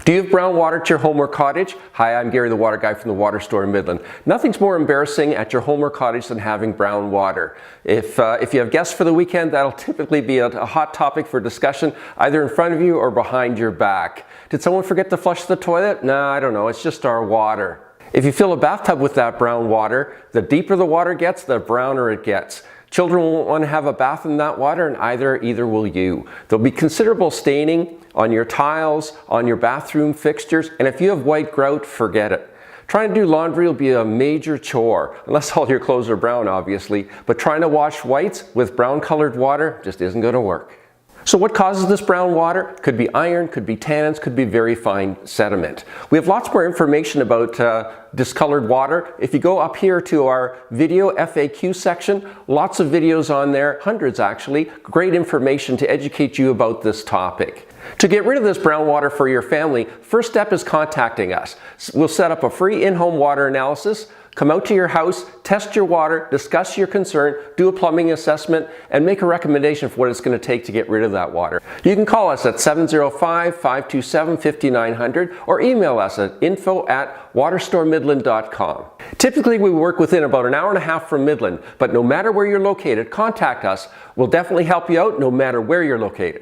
Do you have brown water at your home or cottage? Hi, I'm Gary, the water guy from the water store in Midland. Nothing's more embarrassing at your home or cottage than having brown water. If you have guests for the weekend, that'll typically be a hot topic for discussion, either in front of you or behind your back. Did someone forget to flush the toilet? Nah, I don't know, it's just our water. If you fill a bathtub with that brown water, the deeper the water gets, the browner it gets. Children won't want to have a bath in that water, and either will you. There'll be considerable staining on your tiles, on your bathroom fixtures, and if you have white grout, forget it. Trying to do laundry will be a major chore, unless all your clothes are brown, obviously, but trying to wash whites with brown colored water just isn't going to work. So what causes this brown water? Could be iron, could be tannins, could be very fine sediment. We have lots more information about discolored water. If you go up here to our video FAQ section, lots of videos on there, hundreds actually, great information to educate you about this topic. To get rid of this brown water for your family, first step is contacting us. We'll set up a free in-home water analysis, come out to your house, test your water, discuss your concern, do a plumbing assessment, and make a recommendation for what it's going to take to get rid of that water. You can call us at 705-527-5900 or email us at info@waterstoremidland.com. Typically, we work within about an hour and a half from Midland, but no matter where you're located, contact us. We'll definitely help you out no matter where you're located.